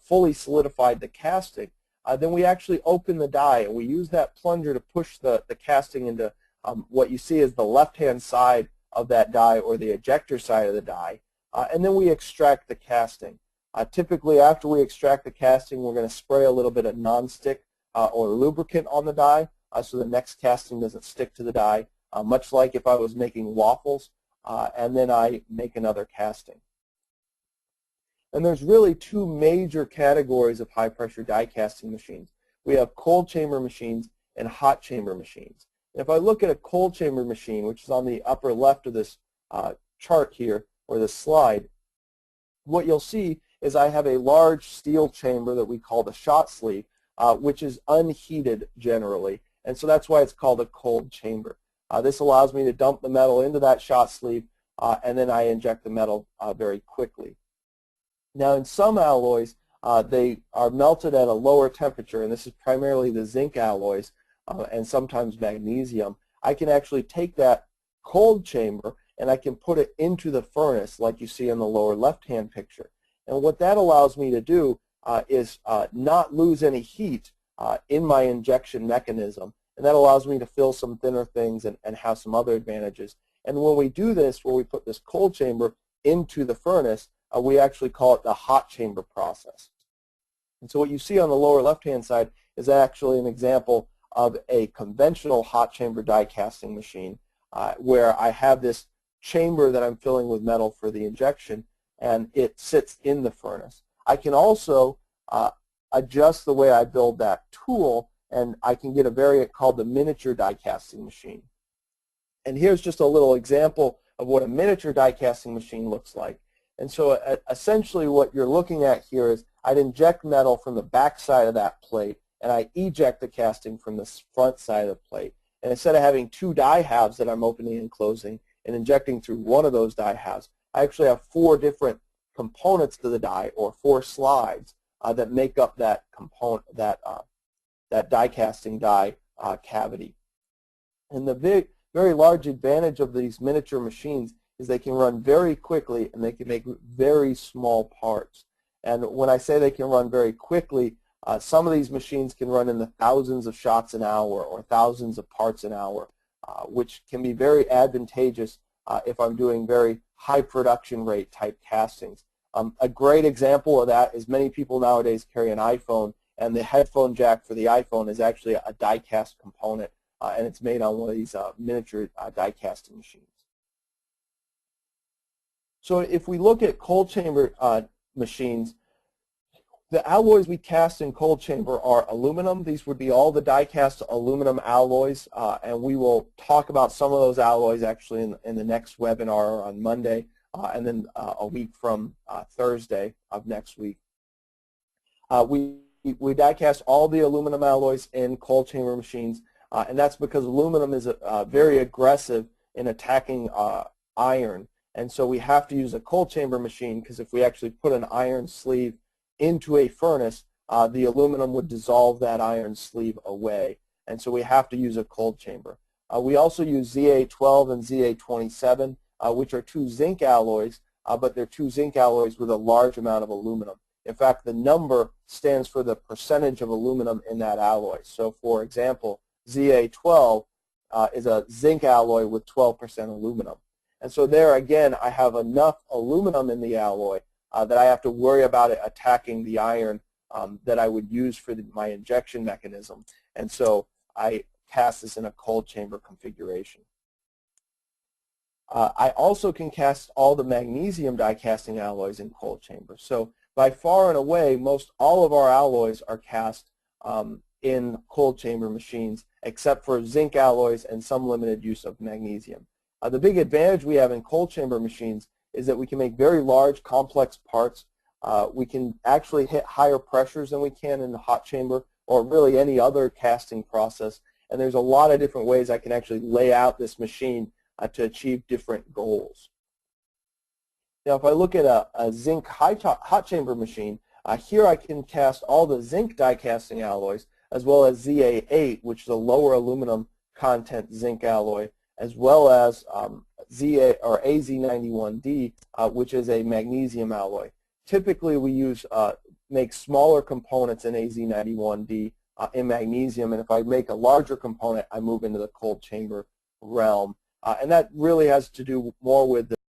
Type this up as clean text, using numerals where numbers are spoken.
fully solidified the casting, then we actually open the die, and we use that plunger to push the casting into what you see as the left-hand side of that die, or the ejector side of the die, and then we extract the casting. Typically, after we extract the casting, we're going to spray a little bit of nonstick or lubricant on the die so the next casting doesn't stick to the die, much like if I was making waffles, and then I make another casting. And there's really two major categories of high-pressure die casting machines. We have cold chamber machines and hot chamber machines. And if I look at a cold chamber machine, which is on the upper left of this chart here, or this slide, what you'll see is I have a large steel chamber that we call the shot sleeve, which is unheated generally. And so that's why it's called a cold chamber. This allows me to dump the metal into that shot sleeve, and then I inject the metal very quickly. Now, in some alloys, they are melted at a lower temperature, and this is primarily the zinc alloys and sometimes magnesium. I can actually take that cold chamber and I can put it into the furnace like you see in the lower left-hand picture. And what that allows me to do is not lose any heat in my injection mechanism, and that allows me to fill some thinner things and have some other advantages. And when we do this, where we put this cold chamber into the furnace, we actually call it the hot chamber process. And so what you see on the lower left-hand side is actually an example of a conventional hot chamber die casting machine where I have this chamber that I'm filling with metal for the injection, and it sits in the furnace. I can also adjust the way I build that tool, and I can get a variant called the miniature die casting machine. And here's just a little example of what a miniature die casting machine looks like. And so essentially what you're looking at here is I'd inject metal from the back side of that plate, and I eject the casting from the front side of the plate. And instead of having two die halves that I'm opening and closing and injecting through one of those die halves, I actually have four different components to the die, or four slides, that make up that component, that die casting die cavity. And the very large advantage of these miniature machines is they can run very quickly, and they can make very small parts. And when I say they can run very quickly, some of these machines can run in the thousands of shots an hour or thousands of parts an hour, which can be very advantageous if I'm doing very high production rate type castings. A great example of that is many people nowadays carry an iPhone, and the headphone jack for the iPhone is actually a die cast component, and it's made on one of these miniature die casting machines. So if we look at cold chamber machines, the alloys we cast in cold chamber are aluminum. These would be all the die cast aluminum alloys, and we will talk about some of those alloys actually in the next webinar on Monday, and then a week from Thursday of next week. We die cast all the aluminum alloys in cold chamber machines, and that's because aluminum is very aggressive in attacking iron. And so we have to use a cold chamber machine, because if we actually put an iron sleeve into a furnace, the aluminum would dissolve that iron sleeve away. And so we have to use a cold chamber. We also use ZA12 and ZA27, which are two zinc alloys, but they're two zinc alloys with a large amount of aluminum. In fact, the number stands for the percentage of aluminum in that alloy. So for example, ZA12 is a zinc alloy with 12% aluminum. And so there again, I have enough aluminum in the alloy that I have to worry about it attacking the iron that I would use for my injection mechanism. And so I cast this in a cold chamber configuration. I also can cast all the magnesium die casting alloys in cold chamber. So by far and away, most all of our alloys are cast in cold chamber machines, except for zinc alloys and some limited use of magnesium. The big advantage we have in cold chamber machines is that we can make very large, complex parts. We can actually hit higher pressures than we can in the hot chamber or really any other casting process. And there's a lot of different ways I can actually lay out this machine to achieve different goals. Now, if I look at a zinc hot chamber machine, here I can cast all the zinc die casting alloys, as well as ZA8, which is a lower aluminum content zinc alloy, as well as ZA or AZ91D, which is a magnesium alloy. Typically, we use make smaller components in AZ91D in magnesium, and if I make a larger component, I move into the cold chamber realm. And that really has to do more with the